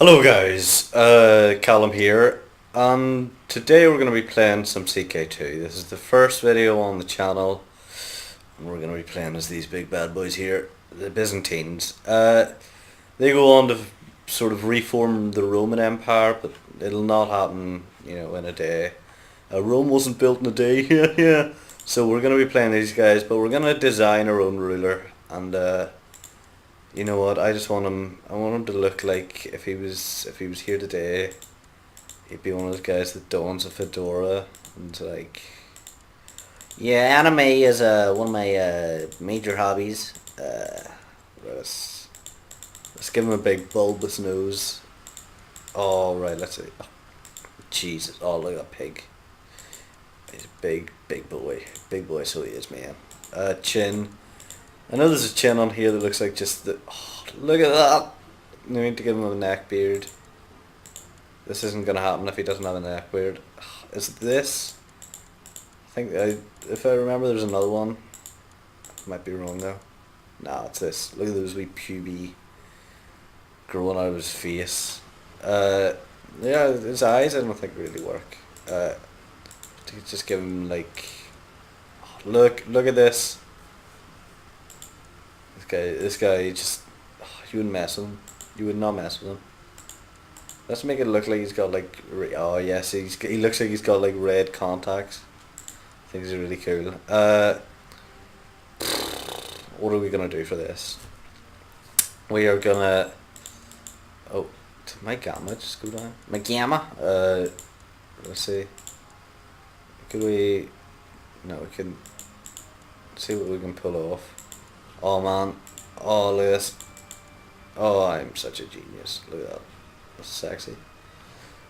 Hello guys, Callum here, and today we're going to be playing some CK2. This is the first video on the channel, and we're going to be playing as these big bad boys here, the Byzantines. They go on to sort of reform the Roman Empire, but it'll not happen, in a day. Rome wasn't built in a day, yeah. So we're going to be playing these guys, but we're going to design our own ruler, and you know what? I just want him. I want him to look like if he was here today, he'd be one of those guys that dons a fedora and like. Yeah, anime is one of my major hobbies. Let's give him a big bulbous nose. Oh right, let's see. Oh, Jesus! Oh look at that pig. He's a big boy. So he is, man. Chin. I know there's a chin on here that looks like just the... Oh, look at that! I need to give him a neck beard. This isn't going to happen if he doesn't have a neck beard. Is it this? If I remember there's another one. Might be wrong though. Nah, it's this. Look at those wee puby growing out of his face. Yeah, his eyes I don't think really work. Just give him like... Look at this. This guy just, you wouldn't mess with him. You would not mess with him. Let's make it look like he's got like, oh yes, he looks like he's got like red contacts. I think he's really cool. What are we gonna do for this? We are gonna, oh, did my gamma just go down? My gamma? Let's see. Could we, no, we can see what we can pull off. Oh man, oh look at this. Oh, I'm such a genius. Look at that. That's sexy.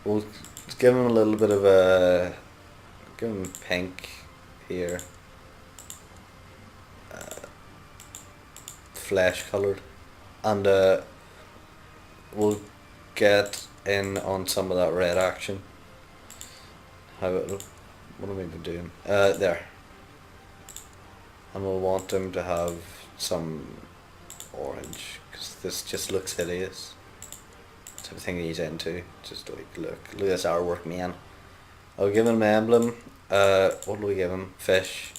We'll give him a little bit of a, give him pink here. Flesh coloured. And we'll get in on some of that red action. What am I even doing? There. And we'll want him to have some orange because this just looks hideous. That's everything he's into. Just like look at this artwork, man. I'll give him an emblem. What do we give him? Fish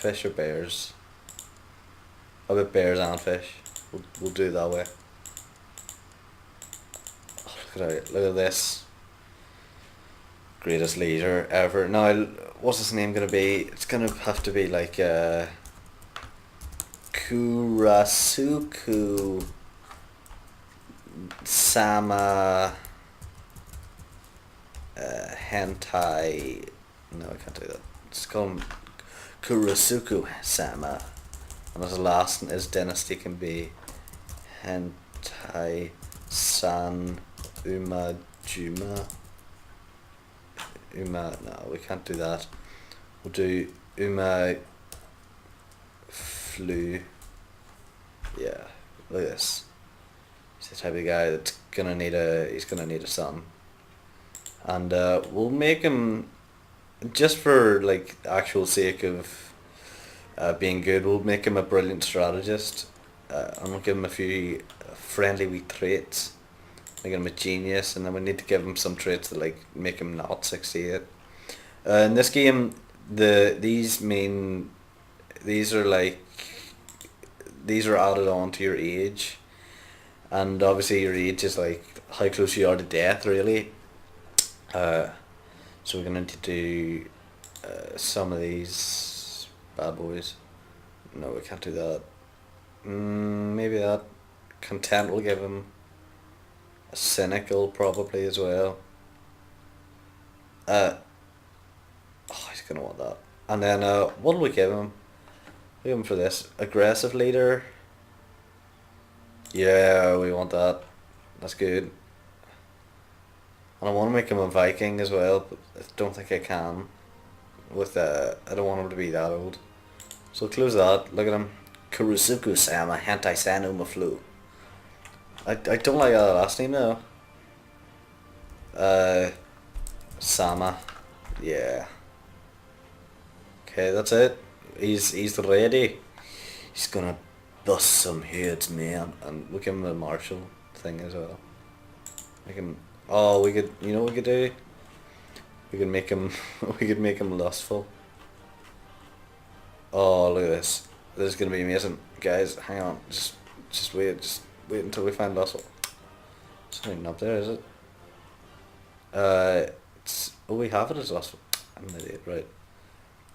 or bears? How about bears and fish? We'll do it that way. Oh, look at this. Greatest leader ever. Now, what's his name gonna be? It's gonna have to be like Kurasuku Sama Hentai. No, I can't do that. Just call him Kurasuku Sama, and his dynasty can be Hentai San Umajuma. No, we can't do that. We'll do Uma Flu. Yeah, look at this. He's the type of guy that's gonna need a son. And we'll make him, just for like actual sake of being good, we'll make him a brilliant strategist. And we'll give him a few friendly wee traits. Make him a genius, and then we need to give him some traits that like make him not 68. In this game, these are added on to your age, and obviously your age is like how close you are to death, really. So we're gonna need to do some of these bad boys. No, we can't do that. Maybe that. Content will give him. Cynical probably as well. Oh, he's gonna want that. And then what do we give him? We give him for this aggressive leader. Yeah, we want that. That's good. And I want to make him a Viking as well, but I don't think I can. I don't want him to be that old. So close that. Look at him. Kurusuku Sama Hentai Sanu Maflu. I don't like that last name though. Sama. Yeah. Okay, that's it. He's ready. He's gonna bust some heads, man. And we'll give him a martial thing as well. We can. Oh, we could. You know what we could do? We could make him. We could make him lustful. Oh, look at this. This is gonna be amazing, guys. Hang on. Just wait. Just wait until we find lustful. It's not even up there, is it? Oh, we have it as lustful. I'm an idiot, right?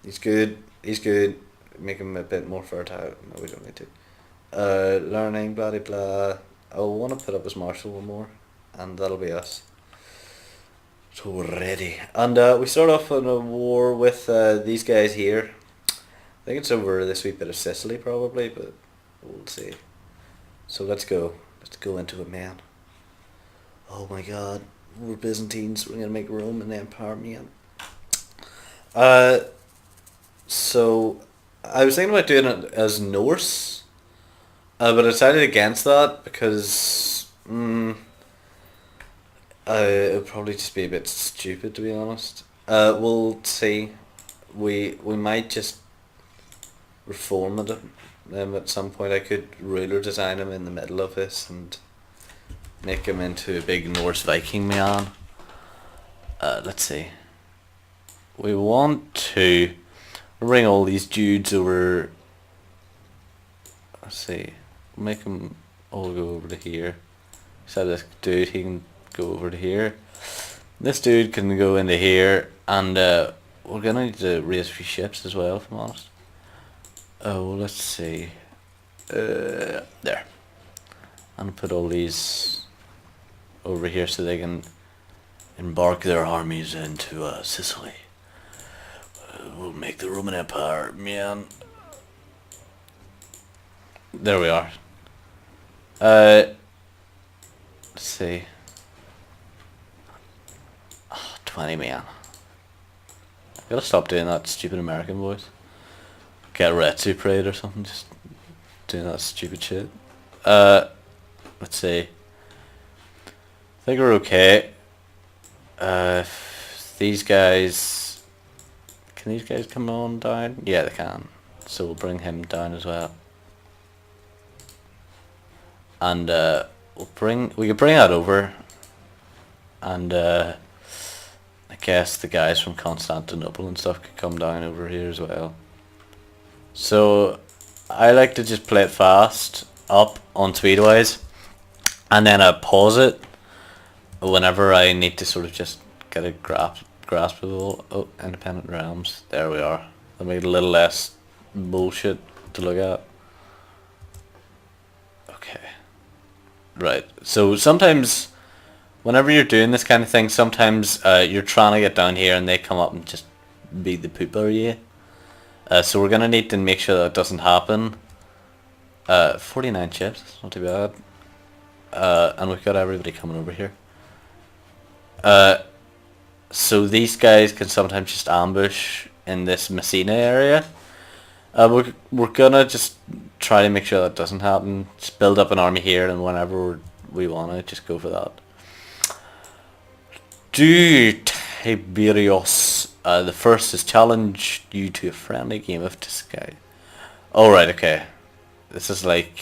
He's good. He's good. Make him a bit more fertile. No, we don't need to. Learning, blah blah blah. I want to put up his martial one more, and that'll be us. So we're ready. And we start off in a war with these guys here. I think it's over this wee bit of Sicily probably, but we'll see. So let's go. Let's go into it, man. Oh my god. We're Byzantines. We're going to make Rome an empire, man. So I was thinking about doing it as Norse. But I decided against that because it would probably just be a bit stupid, to be honest. We'll see. We might just reform it at some point. I could ruler design him in the middle of this and make him into a big Norse Viking man. Let's see. We want to bring all these dudes over. Let's see. Make them all go over to here. So this dude, he can go over to here. This dude can go into here, and we're gonna need to raise a few ships as well, if I'm honest. Oh, well, let's see. There. And put all these over here so they can embark their armies into Sicily. We'll make the Roman Empire, man. There we are. Let's see. 20 man. I gotta stop doing that stupid American voice. Get a Retsu Parade or something, just doing that stupid shit. Let's see. I think we're okay. These guys... Can these guys come on down? Yeah, they can. So we'll bring him down as well. And we could bring that over. And I guess the guys from Constantinople and stuff could come down over here as well. So I like to just play it fast up on Speedwise, and then I pause it whenever I need to sort of just get a grasp of all. Oh, independent realms. There we are. That made it a little less bullshit to look at. Okay. Right. So sometimes, whenever you're doing this kind of thing, sometimes you're trying to get down here and they come up and just beat the poop out of you. So we're gonna need to make sure that doesn't happen. 49 chips, not too bad. And we've got everybody coming over here. So these guys can sometimes just ambush in this Messina area. We're gonna just try to make sure that doesn't happen. Just build up an army here, and whenever we wanna, just go for that. Do Tiberius the first has challenged you to a friendly game of Disguise. Oh right, okay. This is like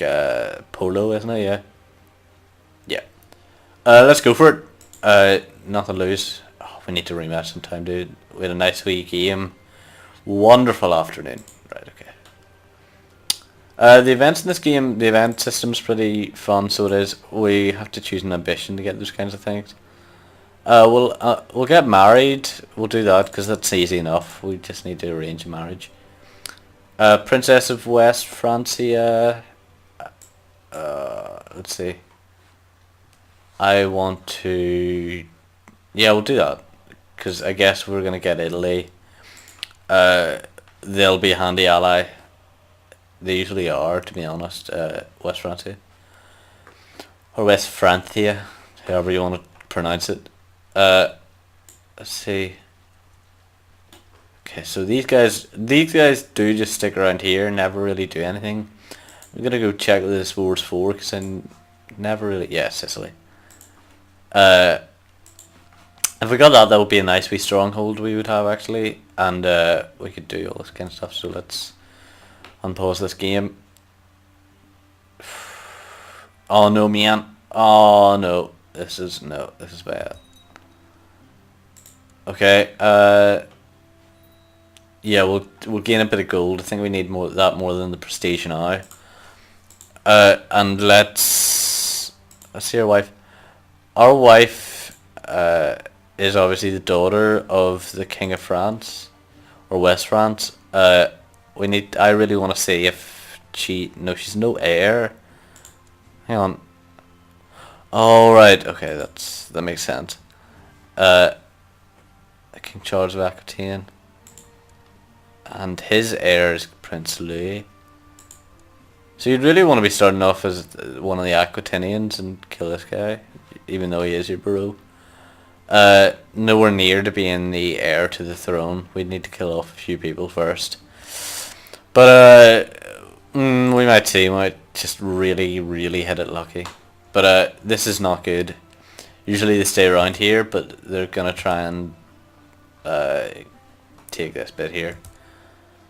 polo, isn't it? Yeah. Yeah. Let's go for it. Nothing to lose. Oh, we need to rematch sometime, dude. We had a nice wee game. Wonderful afternoon. Right, okay. The events in this game, the event system's pretty fun, so it is. We have to choose an ambition to get those kinds of things. We'll get married. We'll do that because that's easy enough. We just need to arrange a marriage. Princess of West Francia. Let's see. I want to... Yeah, we'll do that. Because I guess we're going to get Italy. They'll be a handy ally. They usually are, to be honest. West Francia. Or West Francia. However you want to pronounce it. Let's see. Okay, so these guys do just stick around here and never really do anything. I'm gonna go check what this war's for because I never really... Yeah, Sicily. If we got that, that would be a nice wee stronghold we would have actually, and we could do all this kind of stuff. So let's unpause this game. Oh no, man. Oh no. This is bad. Okay, yeah, we'll gain a bit of gold. I think we need more than the prestige now. And let's see our wife. Our wife is obviously the daughter of the King of France or West France. I really want to see if she's no heir. Hang on. Oh right, okay, that makes sense. King Charles of Aquitaine, and his heir is Prince Louis. So you'd really want to be starting off as one of the Aquitanians and kill this guy, even though he is your bro. Nowhere near to being the heir to the throne. We'd need to kill off a few people first. But we might see. We might just really, really hit it lucky. But this is not good. Usually they stay around here, but they're gonna try and take this bit here.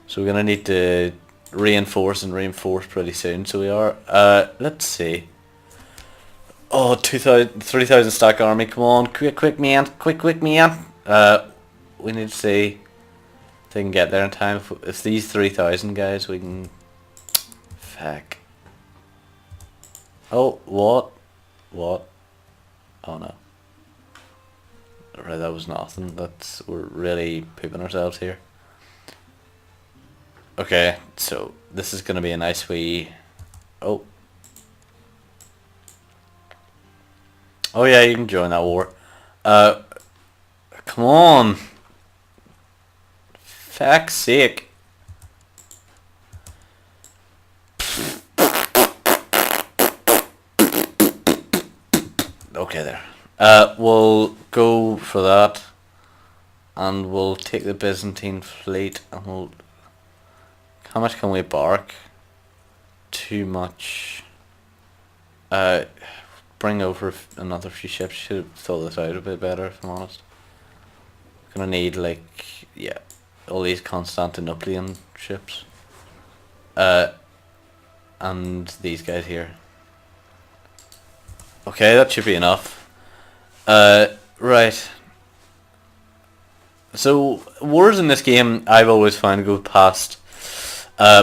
So we're gonna need to reinforce pretty soon. So we are. Let's see. Oh, 3,000 stack army. Come on, quick man, quick man. We need to see if they can get there in time. If these 3,000 guys, we can. Fuck. Oh, what? Oh no. Right, that was nothing. We're really pooping ourselves here. Okay, so this is gonna be a nice wee. Oh yeah, you can join that war. Come on. Fuck's sake. Okay, there. We'll go for that, and we'll take the Byzantine fleet, and we'll. How much can we embark? Too much. Bring over another few ships. Should have thought this out a bit better, if I'm honest. Gonna need all these Constantinopolitan ships. And these guys here. Okay, that should be enough. Right. So wars in this game I've always found go past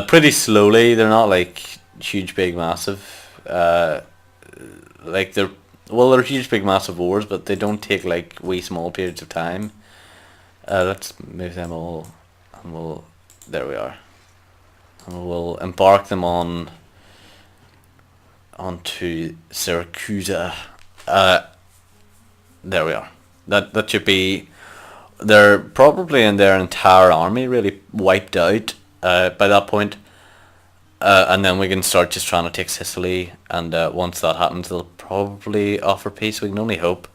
pretty slowly. They're not like huge, big, massive. They're huge, big, massive wars, but they don't take like wee small periods of time. Let's move them all, and there we are, and we'll embark them onto Syracuse. There we are. That should be. They're probably in their entire army really wiped out by that point. And then we can start just trying to take Sicily, and once that happens they'll probably offer peace. We can only hope,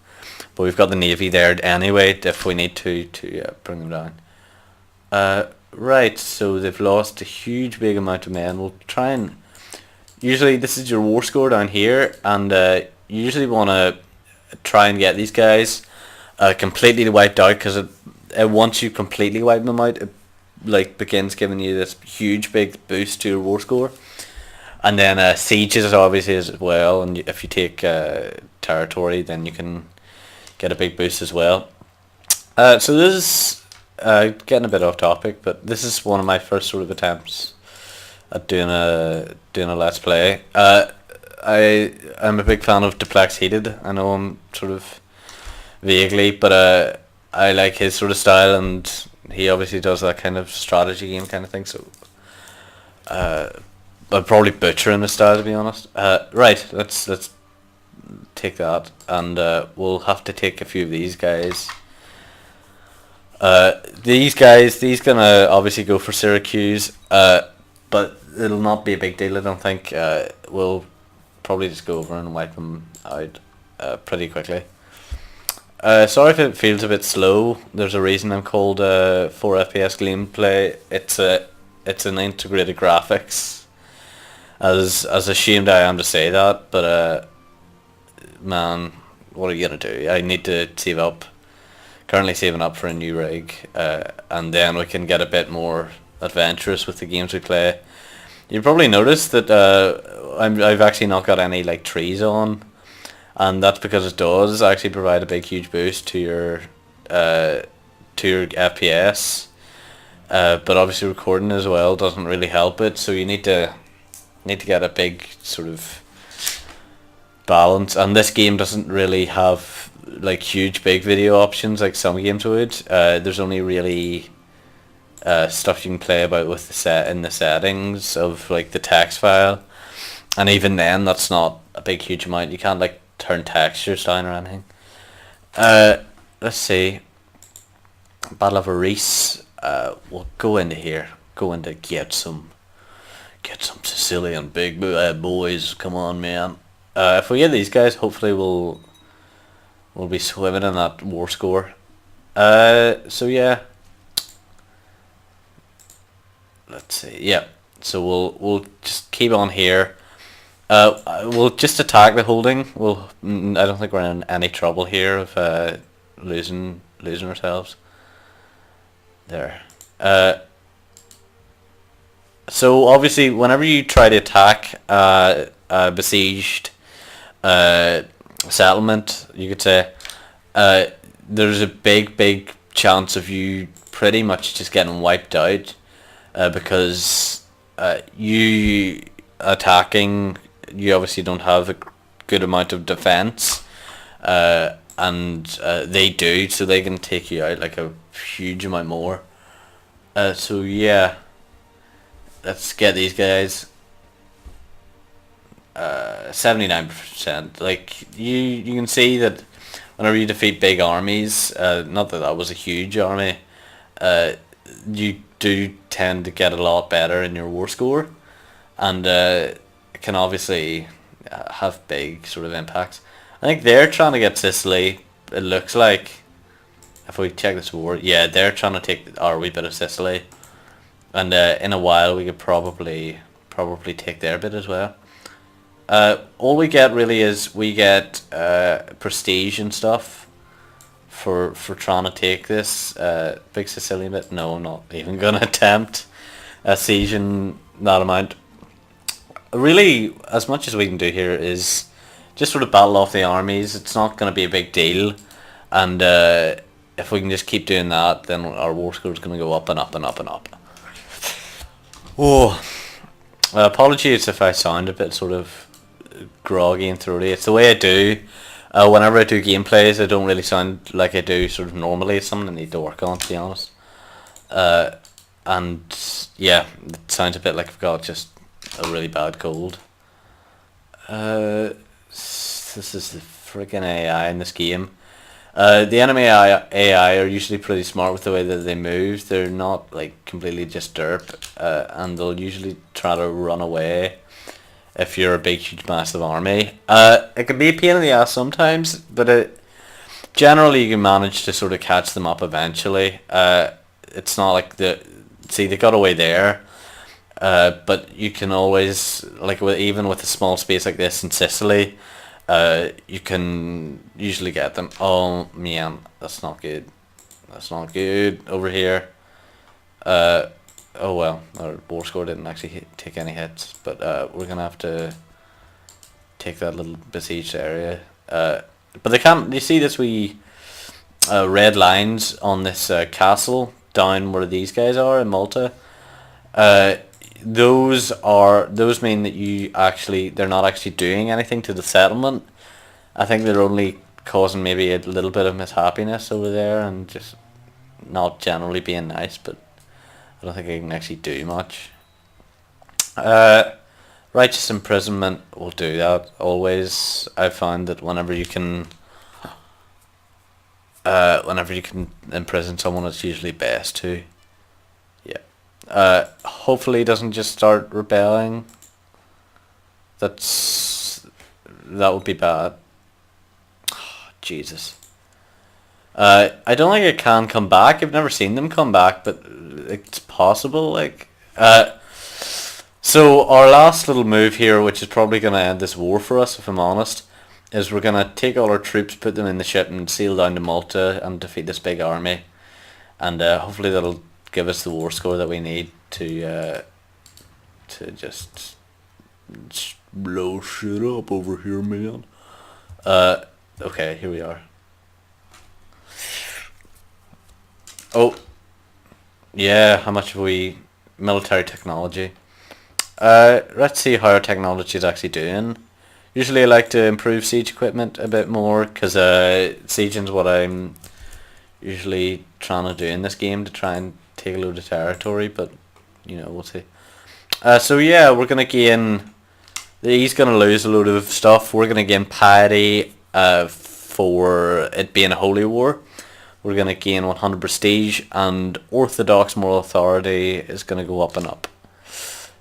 but we've got the navy there anyway if we need to bring them down. Right, so they've lost a huge big amount of men. We'll try and usually this is your war score down here, and you usually want to try and get these guys completely wiped out, because once you completely wipe them out, it begins giving you this huge big boost to your war score. And then sieges obviously as well, and if you take territory then you can get a big boost as well. So this is getting a bit off topic, but this is one of my first sort of attempts at doing a let's play. I'm a big fan of Duplex Heated. I know I'm sort of vaguely, but I like his sort of style, and he obviously does that kind of strategy game kind of thing, so I'd probably butcher in the style, to be honest. Right, let's take that, and we'll have to take a few of these guys. These gonna obviously go for Syracuse, but it'll not be a big deal, I don't think. We'll probably just go over and wipe them out pretty quickly. Sorry if it feels a bit slow. There's a reason I'm called 4 FPS gameplay. It's an integrated graphics. As ashamed I am to say that, but man, what are you gonna do? I need to save up. Currently saving up for a new rig, and then we can get a bit more adventurous with the games we play. You probably noticed that I've actually not got any like trees on, and that's because it does actually provide a big huge boost to your FPS. But obviously recording as well doesn't really help it, so you need to get a big sort of balance. And this game doesn't really have like huge big video options like some games would. There's only really stuff you can play about with the settings of like the text file, and even then that's not a big huge amount. You can't like turn textures down or anything. Let's see. Battle of Reese. We'll go into here. Go into get some Sicilian big boys. Come on, man. If we get these guys, hopefully we'll be swimming in that war score. So yeah. Let's see. Yeah. So we'll just keep on here. We'll just attack the holding. I don't think we're in any trouble here of losing ourselves. There. So obviously, whenever you try to attack a besieged settlement, you could say, there's a big chance of you pretty much just getting wiped out, because you attacking, you obviously don't have a good amount of defense, and they do, so they can take you out like a huge amount more. So yeah, let's get these guys. 79%. Like you can see that whenever you defeat big armies, not that that was a huge army, you do tend to get a lot better in your war score, and it can obviously have big sort of impacts. I think they're trying to get Sicily. It looks like, if we check this war, yeah, they're trying to take our wee bit of Sicily, and in a while we could probably take their bit as well. All we get really is we get prestige and stuff for trying to take this big Sicilian bit. No, I'm not even gonna attempt a siege in that amount. Really, as much as we can do here is just sort of battle off the armies. It's not going to be a big deal, and if we can just keep doing that, then our war score is going to go up and up and up and up. Oh, apologies if I sound a bit sort of groggy and throaty. It's the way I do. Whenever I do gameplays, I don't really sound like I do sort of normally. It's something I need to work on, to be honest. And yeah, it sounds a bit like I've got just a really bad cold. This is the freaking AI in this game. The enemy AI are usually pretty smart with the way that they move. They're not like completely just derp, and they'll usually try to run away if you're a big, huge, massive army. It can be a pain in the ass sometimes, but generally you can manage to sort of catch them up eventually. It's not like they got away there. But you can always, like even with a small space like this in Sicily, you can usually get them. Oh man, that's not good. That's not good over here. Oh well, our war score didn't actually take any hits, but we're gonna have to take that little besieged area. But they can't. You see this wee red lines on this castle down where these guys are in Malta. Those mean that they're not actually doing anything to the settlement. I think they're only causing maybe a little bit of mishappiness over there and just not generally being nice, but I don't think I can actually do much. Righteous imprisonment will do that always. I found that whenever you can imprison someone, it's usually best to. Yeah. Hopefully he doesn't just start rebelling. That would be bad. Oh, Jesus. I don't think it can come back. I've never seen them come back, but it's possible. Like, so our last little move here, which is probably going to end this war for us, if I'm honest, is we're going to take all our troops, put them in the ship, and sail down to Malta and defeat this big army, and hopefully that'll give us the war score that we need to to just blow shit up over here, man. Okay, here we are. Oh, yeah, how much have we... military technology. Let's see how our technology is actually doing. Usually I like to improve siege equipment a bit more, because sieging is what I'm usually trying to do in this game, to try and take a load of territory, but, you know, we'll see. So yeah, we're going to gain... he's going to lose a load of stuff. We're going to gain piety for it being a holy war. We're going to gain 100 prestige, and orthodox moral authority is going to go up and up.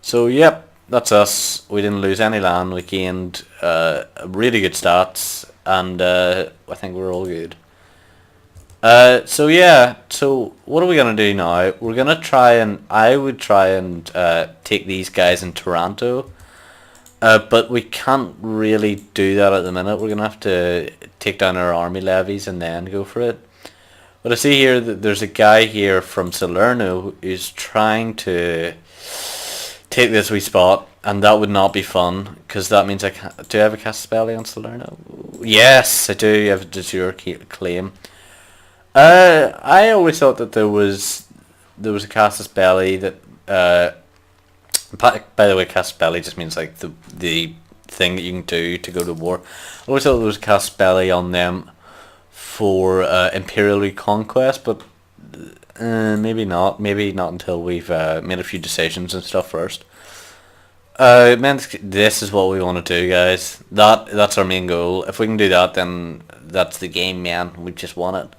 So yep, that's us. We didn't lose any land. We gained really good stats, and I think we're all good. So yeah, so what are we going to do now? We're going to try and... I would try and take these guys in Toronto. But we can't really do that at the minute. We're going to have to take down our army levies and then go for it. But I see here that there's a guy here from Salerno who's trying to take this wee spot, and that would not be fun, because that means I can't... Do I have a Casus on Salerno? Yes, I do. You have a de jure claim. I always thought that there was a Casus Belli that... by the way, Casus Belli just means like the thing that you can do to go to war. I always thought there was a Casus Belli on them for imperial reconquest, but maybe not. Maybe not until we've made a few decisions and stuff first. Man, this is what we want to do, guys. That's our main goal. If we can do that, then that's the game, man. We just want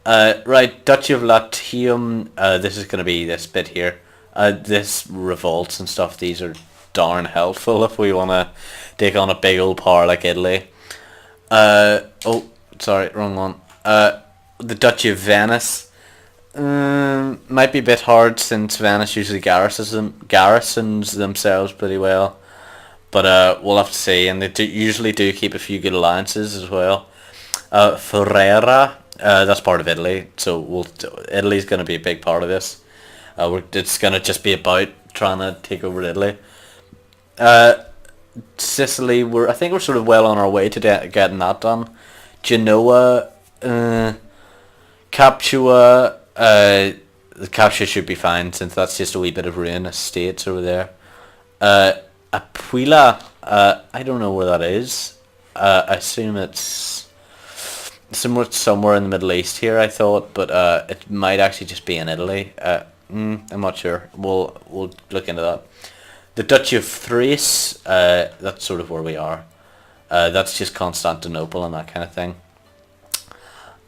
it. Right, Duchy of Latium. This is going to be this bit here. This revolts and stuff, these are darn helpful if we want to take on a big old power like Italy. Oh, sorry, wrong one. The Duchy of Venice. Might be a bit hard, since Venice usually garrisons themselves pretty well. But we'll have to see, and they usually do keep a few good alliances as well. Ferrara, that's part of Italy, so Italy's going to be a big part of this. It's going to just be about trying to take over Italy. Sicily, I think we're sort of well on our way to getting that done. Genoa, Capua, the Capua should be fine, since that's just a wee bit of ruin estates over there. Aquila, I don't know where that is. I assume it's somewhere in the Middle East here, I thought, but it might actually just be in Italy. I'm not sure. We'll look into that. The Duchy of Thrace, that's sort of where we are. That's just Constantinople and that kind of thing.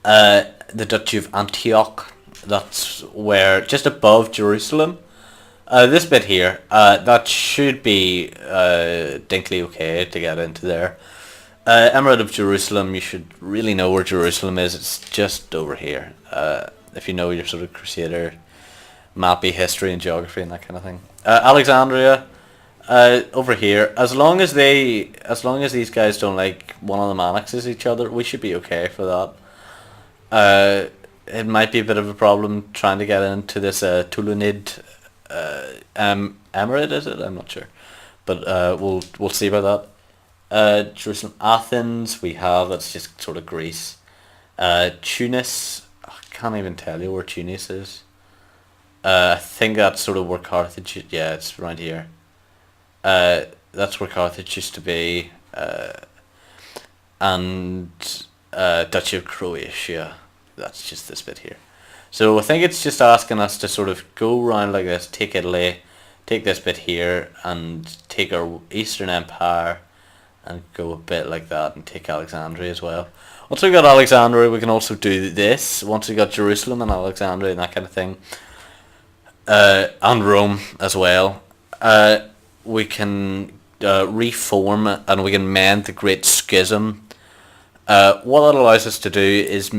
The Duchy of Antioch, that's where, just above Jerusalem. This bit here, that should be dinkly okay to get into there. Emirate of Jerusalem, you should really know where Jerusalem is. It's just over here. If you know your sort of Crusader mappy history and geography and that kind of thing. Alexandria, over here. As long as these guys don't like one of them annexes each other, we should be okay for that. It might be a bit of a problem trying to get into this Tulunid emirate, is it? I'm not sure, but we'll see about that. Jerusalem, Athens, we have, that's just sort of Greece. Tunis, I can't even tell you where Tunis is. I think that's sort of where Carthage, yeah, it's right here. That's where Carthage used to be. And Duchy of Croatia, that's just this bit here. So I think it's just asking us to sort of go around like this, take Italy, take this bit here, and take our Eastern Empire, and go a bit like that, and take Alexandria as well. Once we got Alexandria, we can also do this. Once we got Jerusalem and Alexandria and that kind of thing. And Rome as well. We can reform and we can mend the Great Schism. What that allows us to do is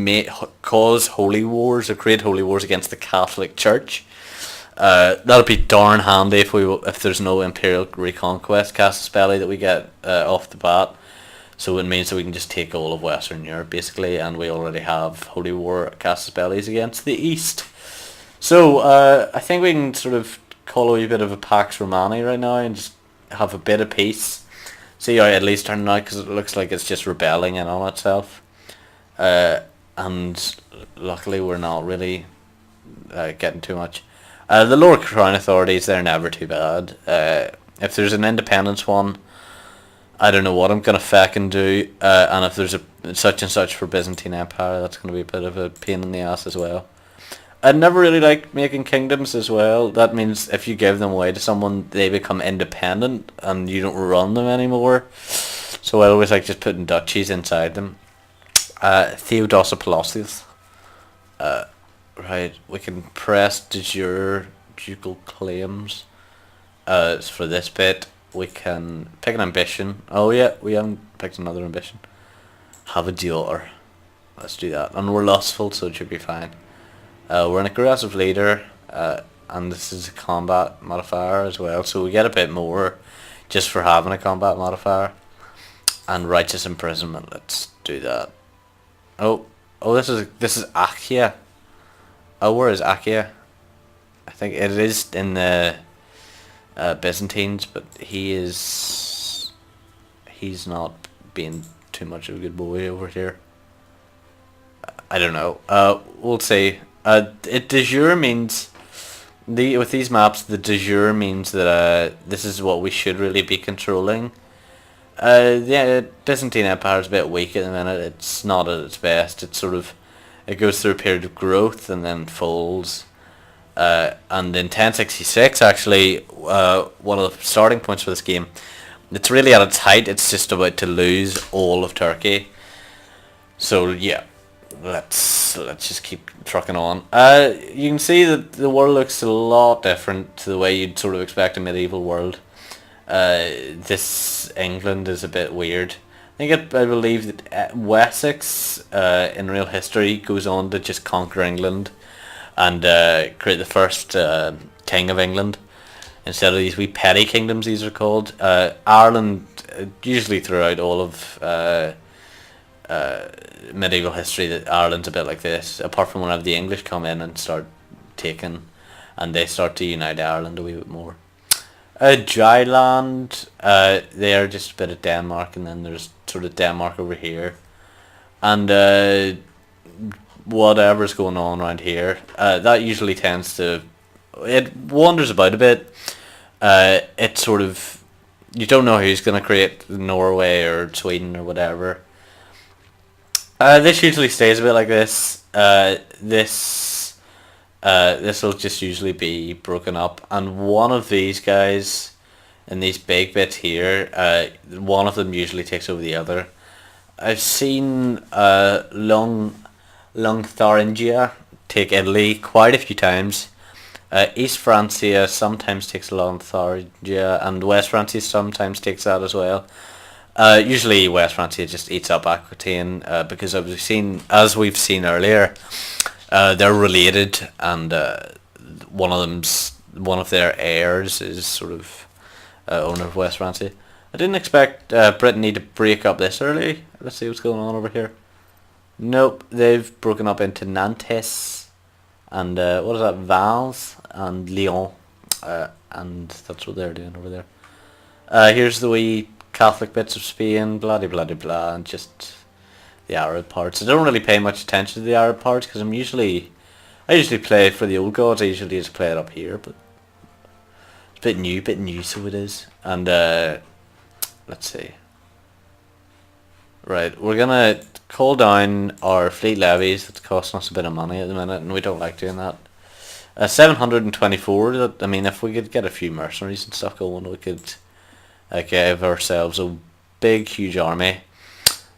cause holy wars, or create holy wars against the Catholic Church. That'll be darn handy if there's no Imperial Reconquest Casus Belli that we get off the bat. So it means that we can just take all of Western Europe basically, and we already have holy war Casus Bellis against the East. So I think we can sort of call a wee bit of a Pax Romani right now and just have a bit of peace. See how Italy's turning out, because it looks like it's just rebelling in on itself. And luckily we're not really getting too much. The lower crown authorities, they're never too bad. If there's an independence one, I don't know what I'm going to fucking do. And if there's a such and such for Byzantine Empire, that's going to be a bit of a pain in the ass as well. I never really liked making kingdoms as well. That means if you give them away to someone, they become independent and you don't run them anymore. So I always like just putting duchies inside them. Theodosius. Right, we can press de jure ducal claims. For this bit, we can pick an ambition. Oh yeah, we haven't picked another ambition. Have a daughter. Let's do that. And we're lustful, so it should be fine. We're an aggressive leader, and this is a combat modifier as well, so we get a bit more just for having a combat modifier. And righteous imprisonment. Let's do that. Oh, this is Achaia. Oh, where is Achaia? I think it is in the Byzantines, but he's not being too much of a good boy over here. I don't know. We'll see. It de jure means with these maps, the de jure means that this is what we should really be controlling. The Byzantine Empire is a bit weak at the minute. It's not at its best. It's it goes through a period of growth and then falls. And in 1066, actually, one of the starting points for this game, it's really at its height. It's just about to lose all of Turkey. So yeah, let's just keep trucking on. You can see that the world looks a lot different to the way you'd sort of expect a medieval world. This England is a bit weird. I believe that Wessex in real history goes on to just conquer England and create the first king of England instead of these wee petty kingdoms. These are called Ireland. Usually throughout all of medieval history, that Ireland's a bit like this, apart from whenever the English come in and start taking, and they start to unite Ireland a wee bit more. Jylland, they are just a bit of Denmark, and then there's sort of Denmark over here, and whatever's going on around here, that usually tends to, it wanders about a bit. It's sort of, you don't know who's going to create Norway or Sweden or whatever. This usually stays a bit like this. This will just usually be broken up, and one of these guys in these big bits here, one of them usually takes over the other. I've seen Longtharingia take Italy quite a few times. East Francia sometimes takes Longtharingia, and West Francia sometimes takes that as well. Usually West Francia just eats up Aquitaine, because as we've seen earlier, they're related, and one of their heirs is sort of owner of West Francia. I didn't expect Brittany to break up this early. Let's see what's going on over here. Nope, they've broken up into Nantes and what is that, Valls and Lyon, and that's what they're doing over there. Here's the wee Catholic bits of Spain, blah de blah de blah, and just the Arab parts. I don't really pay much attention to the Arab parts because I usually play for the old gods. I usually just play it up here, but it's a bit new, so it is. And let's see. Right, we're gonna call down our fleet levies. It's costing us a bit of money at the minute, and we don't like doing that. 724. I mean, if we could get a few mercenaries and stuff going, we could give ourselves a big, huge army.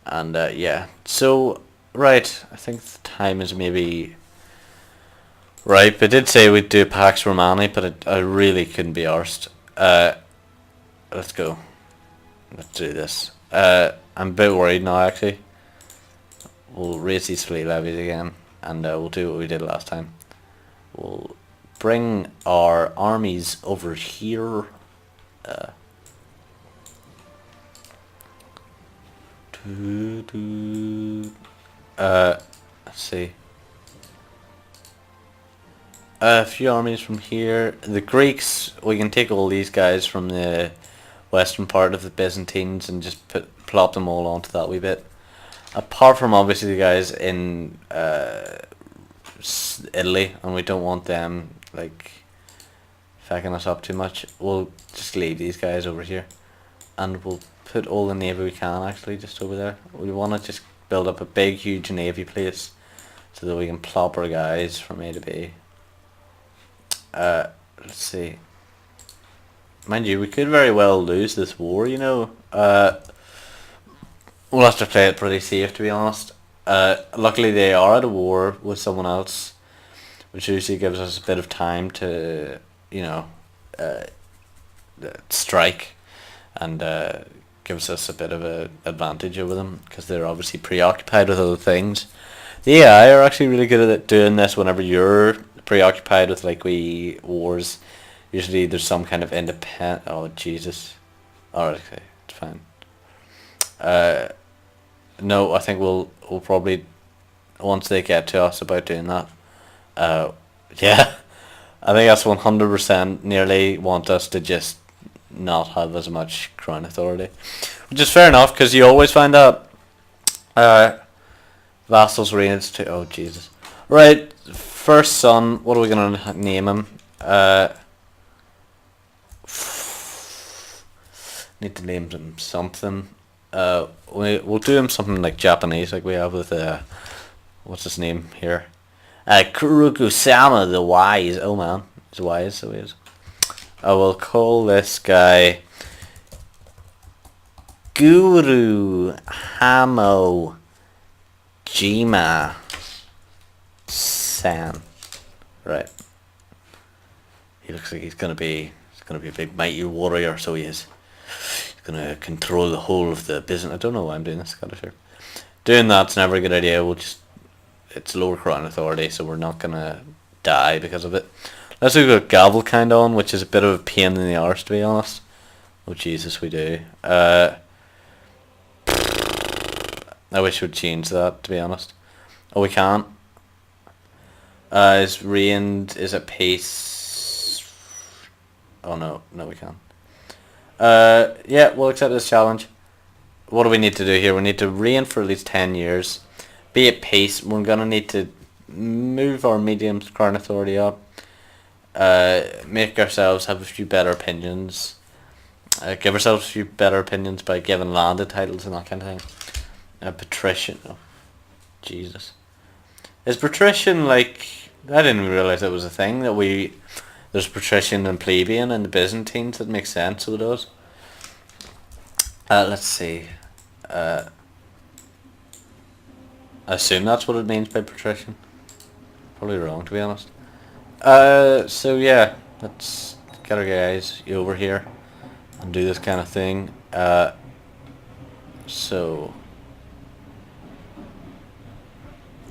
And yeah, so right, I think the time is maybe right. But I did say we'd do Pax Romani, but I really couldn't be arsed. Let's go. Let's do this. I'm a bit worried now, actually. We'll raise these fleet levies again, and we'll do what we did last time. We'll bring our armies over here. Let's see. A few armies from here. The Greeks, we can take all these guys from the western part of the Byzantines and just plop them all onto that wee bit. Apart from obviously the guys in Italy, and we don't want them like fucking us up too much. We'll just leave these guys over here, and we'll put all the navy we can actually just over there. We want to just build up a big huge navy place so that we can plop our guys from A to B. Let's see. Mind you, we could very well lose this war, you know. We'll have to play it pretty safe, to be honest. Luckily they are at a war with someone else, which usually gives us a bit of time to, you know, strike, and gives us a bit of an advantage over them, because they're obviously preoccupied with other things. The AI are actually really good at doing this whenever you're preoccupied with like wars. Usually there's some kind of independent. Oh Jesus! Alright, okay, it's fine. No, I think we'll probably, once they get to us about doing that. Yeah, I think that's 100% nearly want us to just not have as much crown authority, which is fair enough, because you always find that vassals reigns to. Oh Jesus! Right, first son. What are we gonna name him? Need to name him something. We'll do him something like Japanese, like we have with what's his name here? Kurokusama the Wise. Oh man, he's wise, so he is. I will call this guy Guru Hamo Jima San. Right. He looks like he's gonna be a big mighty warrior, so he is. He's gonna control the whole of the business. I don't know why I'm doing this, gotta sure. Doing that's never a good idea. It's lower crown authority, so we're not gonna die because of it. Let's do a gavel kind on, which is a bit of a pain in the arse, to be honest. Oh Jesus, we do. I wish we'd change that, to be honest. Oh, we can't. Is reigned, is it peace? Oh no, we can't. Yeah, we'll accept this challenge. What do we need to do here? We need to reign for at least 10 years. Be at peace. We're gonna need to move our medium crown authority up. Make ourselves have a few better opinions. Give ourselves a few better opinions by giving landed titles and that kind of thing. Patrician. Oh, Jesus. Is patrician like... I didn't realise it was a thing that we... There's patrician and plebeian in the Byzantines. That makes sense, so it does. Let's see. I assume that's what it means by patrician. Probably wrong, to be honest. So yeah, let's get our guys over here and do this kind of thing. So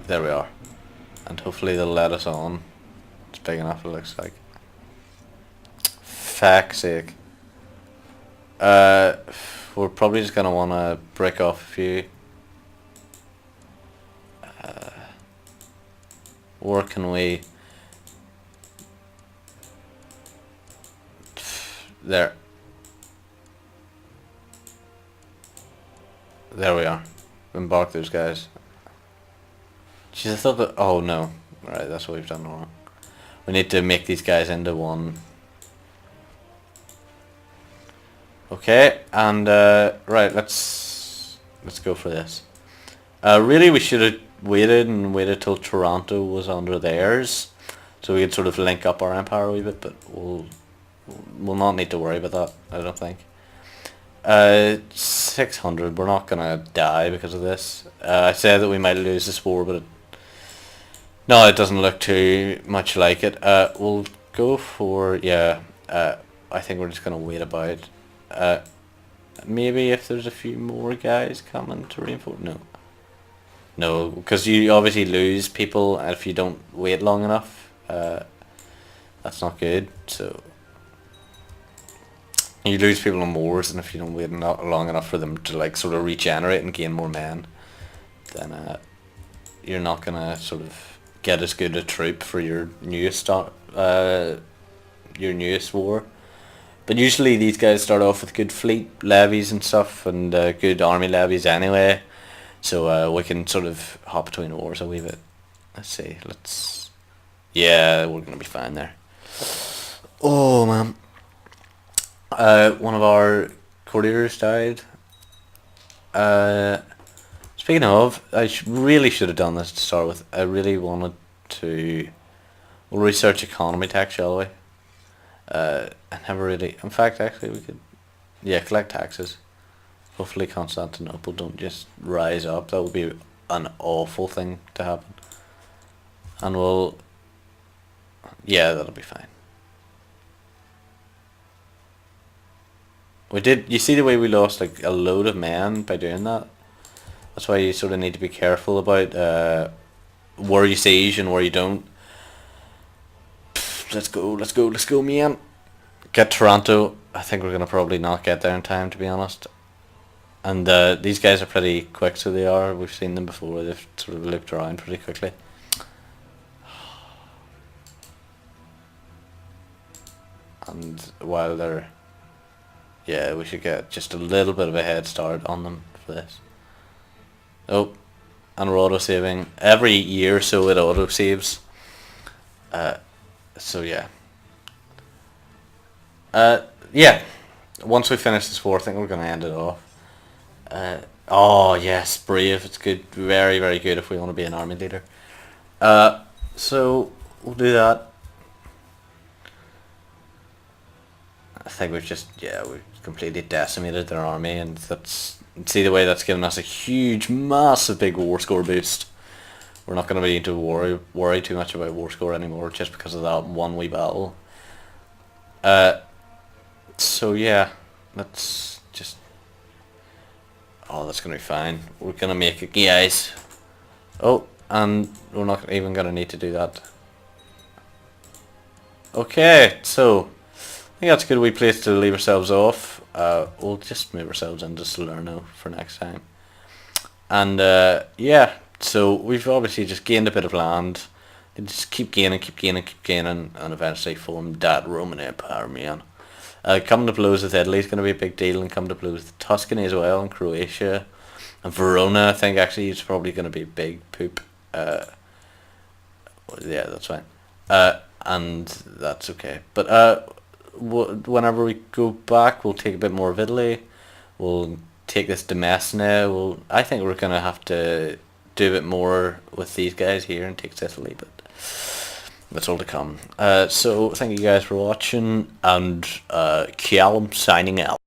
there we are, and hopefully they'll let us on. It's big enough, it looks like. Fuck's sake. We're probably just gonna wanna break off a few. Or can we? There we are. Embark those guys. Jeez, I thought that... Oh no. Right, that's what we've done wrong. We need to make these guys into one. Okay, and right, let's go for this. Really, we should have waited till Toronto was under theirs, so we could sort of link up our empire a wee bit. But we'll not need to worry about that, I don't think. 600. We're not gonna die because of this. I said that we might lose this war, but no, it doesn't look too much like it. We'll go for I think we're just gonna wait about. Maybe if there's a few more guys coming to reinforce. No, because you obviously lose people if you don't wait long enough. That's not good. So you lose people on wars, and if you don't wait not long enough for them to like sort of regenerate and gain more men, then you're not gonna sort of get as good a troop for your newest war. But usually these guys start off with good fleet levies and stuff, and good army levies anyway. So we can sort of hop between wars a wee bit. Let's see. Yeah, we're gonna be fine there. Oh man. One of our courtiers died. Speaking of, I really should have done this to start with. I really wanted to... We'll research economy tax, shall we? I never really... In fact, actually, we could... Yeah, collect taxes. Hopefully Constantinople don't just rise up. That would be an awful thing to happen. And we'll... Yeah, that'll be fine. We did... You see the way we lost like a load of men by doing that? That's why you sort of need to be careful about where you siege and where you don't. Let's go, man. Get Toronto. I think we're going to probably not get there in time, to be honest. And these guys are pretty quick, so they are. We've seen them before. They've sort of looped around pretty quickly. And while they're... Yeah, we should get just a little bit of a head start on them for this. Oh, and we're auto-saving. Every year or so it auto-saves. So yeah. Yeah. Once we finish this war, I think we're going to end it off. Oh yes, brave. It's good. Very, very good if we want to be an army leader. So we'll do that. I think we've completely decimated their army, and see the way that's given us a huge, massive, big war score boost. We're not going to need to worry too much about war score anymore, just because of that one wee battle. So yeah, let's just... Oh, that's going to be fine. We're going to make it, guys. Oh, and we're not even going to need to do that. Okay, so I think that's a good wee place to leave ourselves off. We'll just move ourselves into Salerno for next time. And yeah, so we've obviously just gained a bit of land. They just keep gaining, and eventually form that Roman Empire, man. Coming to blows with Italy is going to be a big deal, and coming to blows with Tuscany as well, and Croatia. And Verona, I think, actually, is probably going to be a big poop. Yeah, that's fine. And that's okay. But whenever we go back, we'll take a bit more of Italy. We'll take this Demesne. I think we're going to have to do a bit more with these guys here and take Sicily, but that's all to come. So thank you guys for watching, and Callum signing out.